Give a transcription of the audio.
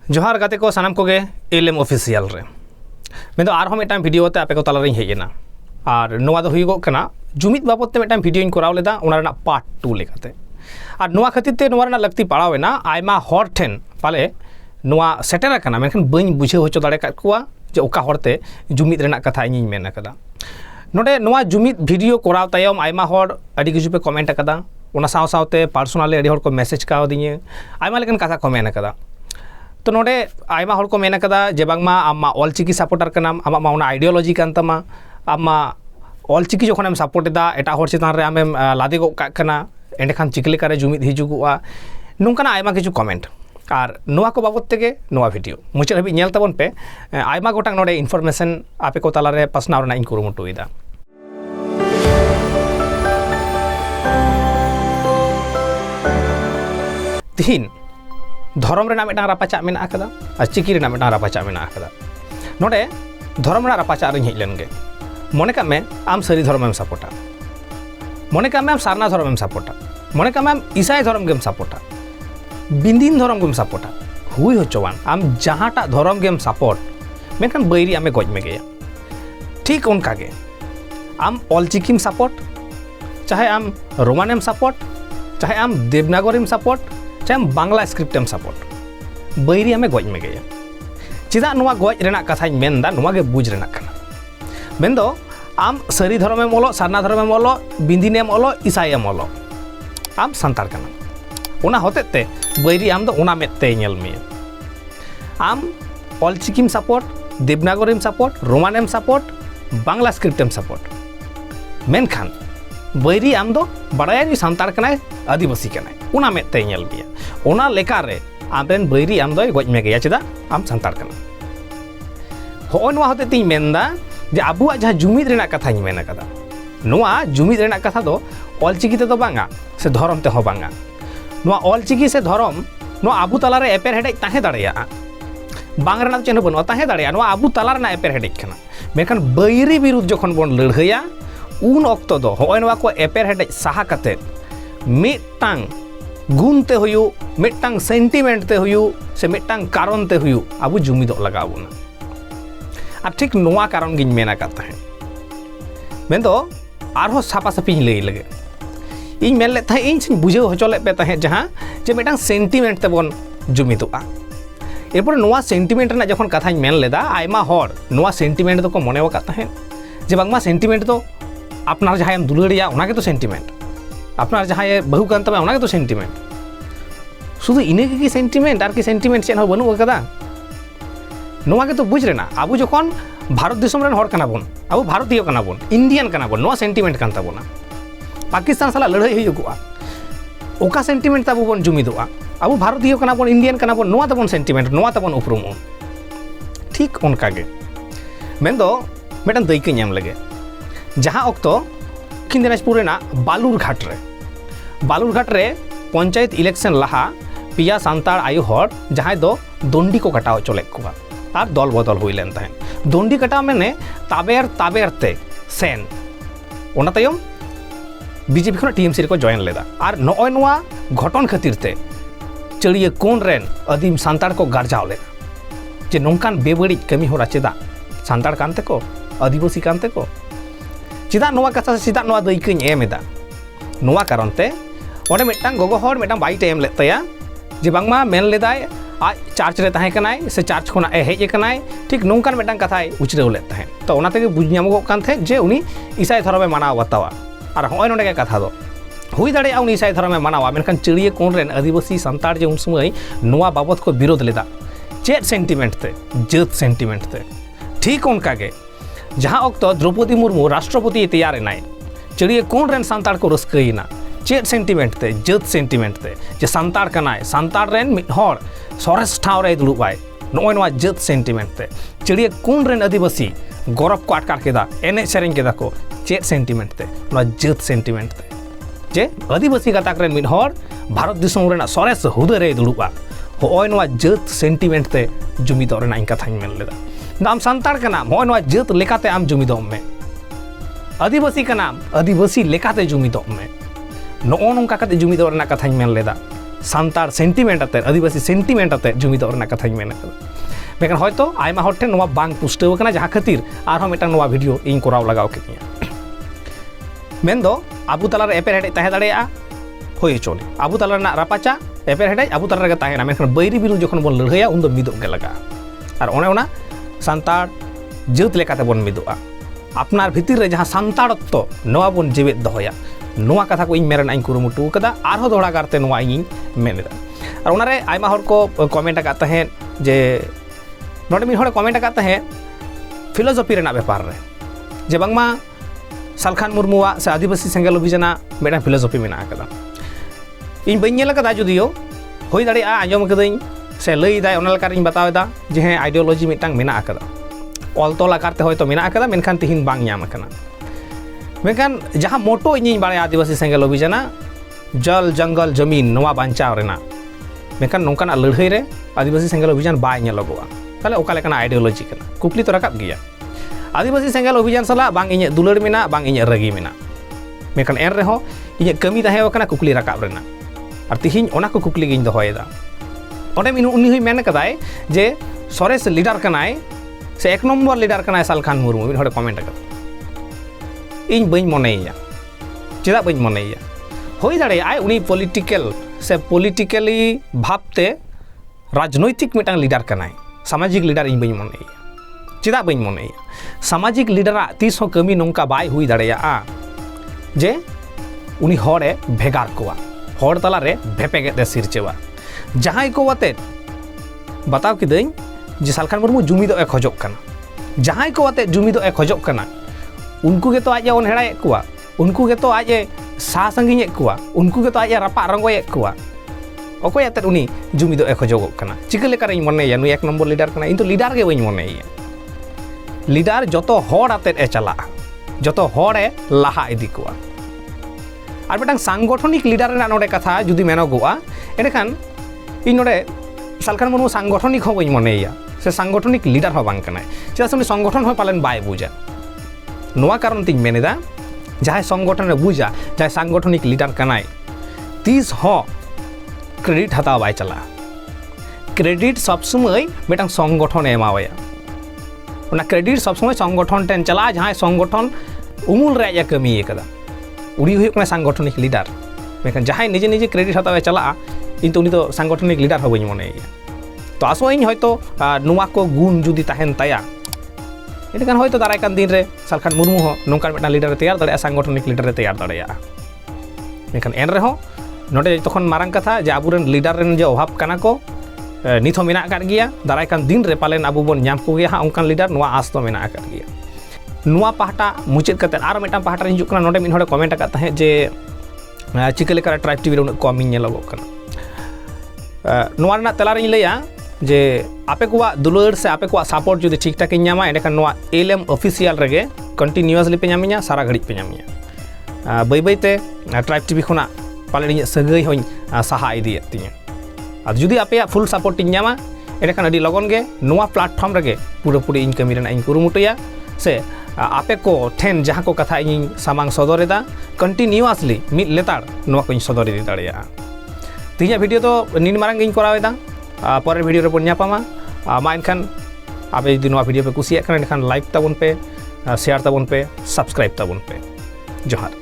जोहार गाते को सानाम कोगे एलएम ऑफिशियल रे मैं आरहों मिटन वीडियो ते आपे को तलारिं हेजेना और नोवा दो हुइगो कना जुमित बाबत ते मिटन वीडियो इन कोराव लेदा ओना रना पार्ट 2 लेकाते और नोवा खातिर ते नोवा रना लगती पड़ावेना आयमा हर ठेन पाले नोवा सेटेर कना मेनखान बइन बुझे होचो दाड़े का कुआ जे ओका हरते जुमित रेना कथा इᱧ मेन कदा नोडे नोवा जुमित वीडियो कोराव तायम आयमा हर अडी किछु पे कमेंट कदा ओना साव सावते पर्सनली अडी हर को मैसेज काव दिए आयमा लेकन कथा को मेन कदा तो नोडे आयमा हर को मेन कदा जे बांगमा आमा ऑलचिकी सपोर्टर कनाम आमा मा ओना आइडियोलॉजी कान तमा आमा ऑलचिकी जखन हम सपोर्ट एदा एटा हर चितान रे आमेम लादे गो कना एंडेखान चिकले कारे जुमित हिजुगुआ नोंकाना आयमा किछु कमेंट और नोवा को बाबत तेगे नोवा वीडियो मुचाद हबी नेल ताबन पे आयमा गोटांग नोडे इनफॉरमेशन आपे को तालारे पासनाव रना इन कुरुमुटुइदा तीन धर्म रेना मिटांग रापाचा मेना आकदा और चिकी रेना मिटांग रापाचा मेना आकदा नोडे धर्म रेना रापाचा रे हेजलेनगे मने का में आम सरी धर्मम सपोर्टा मने का में आम सारना धर्मम सपोर्टा मने का में आम ईसाई धर्म गेम सपोर्टा बिंदीन धर्म गेम सपोर्टा हुई होचवान आम जहाटा धर्म गेम सपोर्ट मेनखान बैरी आमे गज में गया ठीक उनका गे आम ऑलचिकीम सपोर्ट चाहे आम रोमानेम सपोर्ट चाहे आम देवनागरीम सपोर्ट चाहे हम बांग्ला स्क्रिप्टम सपोर्ट बैरी हमें गज में गया चिदा नुआ गज रेना कथा मेनदा नुआ गे बुझ रेना कना मेनदो आम सरी धर्मेम ओलो सारना धर्मेम ओलो बिंदीनेम ओलो ईसाईएम ओलो आम सांतार कना ओना होतेते बैरी आम दो ओना मेते नेल मे आम ऑलचिकीम सपोर्ट देवनागरीम सपोर्ट रोमानेम सपोर्ट बांग्ला स्क्रिप्टम सपोर्ट मेनखान बैरी आम दो बड़ाया जी सांतार कनाय आदिवासी कनाय ओना मेते नेल बिया ओना लेका रे आमरेन बैरी आम दो गज में गया चिदा आम सांतार कना हो नोवा होते ती मेनदा जे आबुआ जहाँ जुमिद रेना कथा मेन कदा नोवा जुमिद रेना कथा दो ऑलचिकी ते दो बांगा से धर्म ते हो बांगा नोवा ऑलचिकी से धर्म नोवा आबु तला रे एपेर हेडेज ताहे दाड़ेया बांग रेना चेन बनुआ ताहे दाड़ेया नोवा आबु तला रेना एपेर हेडेज कना मेखान बैरी विरुद्ध जखन बन लड़हैया उन ऑक्तो दो होय नोवा को एपेर हेडेज साहा कते मिटांग गुणते हुयु मिटांग सेंटिमेंट ते हुयु से मिटांग कारण ते हुयु आबु जुमिदो लगावुना और ठीक नोवा कारण गिन मेना करता है मैं तो आरो सापा सापी लई लगे इन मेन ले था इन सिन बुझे होचले पे तहे जहां जे मिटांग सेंटिमेंट ते बन जुमिदोआ एरपर नोवा सेंटिमेंट ना जखन कथा मेन लेदा आयमा हर नोवा सेंटिमेंट तो को मने वकाता है जे बांगमा सेंटिमेंट तो आपनार जहां हम दुलड़िया ओना के तो सेंटिमेंट आपनार जहां बहु कान तबे ओना के तो सेंटिमेंट शुधु इने की सेंटिमेंट आर की सेंटिमेंट चेन हो बनु कदा नोवा के तो बुझ रेना आबु जखन भारत दिसम रेन हर कना बन आबु भारतीय कना बन इंडियन कना बन नोवा सेंटिमेंट कान ताबोना पाकिस्तान साला लड़ाई हुयुगुआ ओका सेंटिमेंट ताबु बन जुमिदोआ आबु भारतीय कना बन इंडियन कना बन नोवा तबन सेंटिमेंट नोवा तबन उपरुमो ठीक उनका गे मेनदो मेटन दैके नेम लगे जहां ऑक्तो दक्षिण दिनाजपुर रेना बालुरघाट रे पंचायत इलेक्शन लहा पिया सांतार आयु हर जहां दो दंडी को कटाव चले कुआ और दल बदल हुई लेन तहन दंडी कटाव मेने ताबेर ते सेन ओना तायम बीजेपी खन टीएमसी रे को जॉइन लेदा और नय नोवा घटन खातिर ते चड़िए कोन रेन आदिम सांतार को गार्जाव लेना जे नोंकान बेबड़ी कमी होरा चेदा सांतार कानते को आदिवासी कानते को चिदा नोवा कथा चिदा नोवा दैकኝ एमेदा नोवा कारण ते ओडे मिटांग गोगो हर मिटांग बाइट एम लेतया जे बांगमा मेन लेदाय आज चार्च रे ताहे कनाय से चार्च खोना ए हेज कनाय ठीक नोंकान मिटांग कथाय उचरेव लेत ताहे तो ओना तेगे बुझ ᱧᱟᱢᱚᱜ कान थे जे उनी ईसाई धर्मे मानाव बतावा और होय नोडे के कथा दो हुई दाड़े उनी ईसाई धर्मे मानावा मेनखान चिड़िए कोन रेन आदिवासी सांतार जे उन समय नोवा बाबत को विरोध लेदा चेत सेंटिमेंट ते जत सेंटिमेंट ते ठीक उनका के जहां ऑक्तो द्रौपदी मुर्मू राष्ट्रपति तैयार नाय चिड़िए कोन रेन सांतार को रस्कईना चेत सेंटिमेंट ते जत सेंटिमेंट ते जे सांतार कनाय सांतार रेन मिद हर सोरेस ठाव रे दुलुबाय नोय नोवा जत सेंटिमेंट ते चिड़िए कोन रेन आदिवासी गौरव को आटकार केदा एने सेरेंग केदा को चेत सेंटिमेंट ते नोवा जत सेंटिमेंट ते जे आदिवासी गाताक रेन मिद हर भारत दिसम रेना सोरेस हुदा रे दुलुबा होय नोवा जत सेंटिमेंट ते जुमिदो रेना इन कथा मेन लेदा नाम सांतार का नाम होय नोवा जत लेकाते आम जुमिदो में आदिवासी का नाम आदिवासी लेकाते जुमिदो में नो नोंका कते जुमिदो रेना कथा मेन लेदा सान्ताड़ सेंटिमेंट आते आदिवासी सेंटिमेंट आते जुमिदोग रना कथाई मेन आकदा मेखान हयतो आयमा हर ठेन नोवा बांग पुष्टाव आकना जहाँ खातिर आरहों मिदटांग नोवा भिडियो इन कराव लगाव केतिया मेनदो आबू तलारे एपेर हेडेज ताहे दाड़ेया होय हचोनि आबू तला रना रापाचा एपेर हेडेज आबू तला रेगे ताहेना मेनखान बैरी बिरुद्ध जखन बोन लड़ाइया उन दो मिदोग गे लागा आर ओने ओना सान्ताड़ जात लेकाते बोन मिदोगा आपनार भितर रे जहाँ सान्ताड़त्व नोवा बोन जीवित दोहया नोवा कथा को इन मेरना इन कुरुमुटु कदा आरहों दोहड़ा कारते नोवा इन मेनेदा आर ओनारे आयमा हर को कमेंट आकाद ताहें जे नोडे मिद हर कमेंट आकाद ताहें फिलोसफी रेना बेपार रे जे बांगमा सालखान मुर्मुआ से आदिवासी सेंगेल अभियाना मेडा फिलोसफी मेना आकादा इन बइन नेल आकादा जुदियो होय दाड़ेया आंजम आकादाई से लई दाय ओना लेकारिन बतावेदा जे हें आइडियोलॉजी मिदटांग मेना आकादा ऑल तोल आकारते हयतो मेना आकादा मेनखान तिहिन बांग ᱧᱟᱢ आकाना मेनखान जहाँ मोटो ᱤᱧᱤᱧ बाड़ाया आदिवासी सेंगेल अभियाना जल जंगल जमीन नोवा बांचाव रेना मेनखान नोंकाना लड़ाई रे आदिवासी सेंगेल अभियान बाय ᱧᱮᱞᱚᱜᱚᱜᱼᱟ ताले ओका लेकाना आइडियोलॉजी कना कुकली तो राकाब गिया आदिवासी सेंगेल अभियान सला बांग इᱧ दुलड़ मेना बांग इᱧ रगी मेना मेनखान एन रेहो इᱧ कमी ताहे ओकाना कुकली राकाब रेना आर तिहिन ओना को कुकली गिᱧ दोहयेदा ओंडे उनी हुई मेन कदाय जे सरेस लीडर कनाय से एक नम्बर लीडर कनाय सालखान मुर्मू मिद हर कमेंट आकादा इन बइन मनेया चेदा बइन मनेया होय दाड़ेयाय उनी पॉलिटिकल से पॉलिटिकली भावते राजनैतिक मिटांग लीडर कनाय सामाजिक लीडर इन बइन मनेया चेदा बइन मनेया सामाजिक लीडर तीस हो कमी नोंका बाय हुई दाड़ेया जे उनी हरे भेगार कोआ हर तलारे भेपेगे सिरचेवा जहां को वाते बताव किदኝ जे सालखान मुर्मू जुमिदो ए खोजोग कना जहां को वाते जुमिदो ए खोजोग कना उनको के तो आज ओन हेड़ाए कुआ उनको के तो आज सा संगिए कुआ उनको के तो आज रापा रंगोए कुआ ओको याते उनी जुमिदो ए खोजोग कना चिका लेकार इन मनेया नुई एक नम्बर लीडर कना इन तो लीडर के बइन मनेया लीडर जतो हर आते ए चला जतो हर ए लाहा इदी कुआ आर मिटांग सांगठनिक लीडर रेना नोडे कथा जुदी मेनोगोआ एनेखान इन नोडे सालखान मुर्मू सांगठनिक हो बइन मनेया से सांगठनिक लीडर हो बांग कनाय चेदा से उनी संगठन हो पालन बाय बुझा नोआ कारण तीन मेनेदा जहाँ संगठन बुझा जहाँ सांगठनिक लीडर कनाय तीस हो क्रेडिट हताव बाय चला क्रेडिट सब समय मिटांग संगठन एमावया ओना क्रेडिट सब समय संगठन टेन चला जहाँ संगठन उमुल रे कमी कदा उड़ी हुई कना सांगठनिक लीडर मेखान जहाँ निजे निजे क्रेडिट हतावे चला इन तो उनी तो सांगठनिक लीडर हो बइन मनेया तो आसोइñ हयतो नोआ को गुण जुदी ताहेन ताया एनखान हयतो दारायकान दिन रे सालखान मुर्मू हो नोंकान मिदटांग लीडर तैयार दाड़ेया सांगठनिक लीडर तैयार दाड़ेया मेखान एन रेहो नोडे तखन मारांग कथा जे आबुरेन लीडर रेन जे अभाव काना को निथ हो मेना आकाद गिया दारायकान दिन रे पालेन आबु बोन ᱧᱟᱢ को गिया ओंकान लीडर नोआ आस तो मेना आकाद गिया नोआ पाहटा मुचाद कते आर मिदटांग पाहटा रे हिजुक कना नोडे मिद हर कमेंट आकाद ताहे जे चिका लेकार ट्राइब टीवी रे उन कम इन ᱧᱮᱞᱚᱜᱚᱜ कना नोआ रेना तेला रेन लैया जे आपे को दुलड़ से आपे को सपोर्ट जो ठीक ठाक नामा एंडेखान एलएम ऑफिशियल रेगे कंटिन्यूअसली पे नामिया सारा घड़ी पे नामिया बै बैते ट्राइब टीवी खुना पाले सगई हों साहा इदिए तिया जुदी आपे फुल सपोर्ट नामा एंडेखान अडी लगन गे नोआ प्लाटफर्म रेगे पूरापूरी इन कमी रेना इन कुरुमुटुया से आपे को ठेन जहाँ को कथा इन सामांग सदरेदा कंटिन्यूअसली मिद लेताड़ नोआ को इन सदर इदी दाड़ेया तिहिया भिडियो तो निन मारांग इन करावेदा पर भिडियो रे बन ᱧᱟᱯᱟᱢᱟ मा एनखान आपे जुदी नोआ भिडियो पे कुसिया खान एनखान लाइक ताबन पे शेयर ताबन पे सब्सक्राइब ताबन पे जोहार।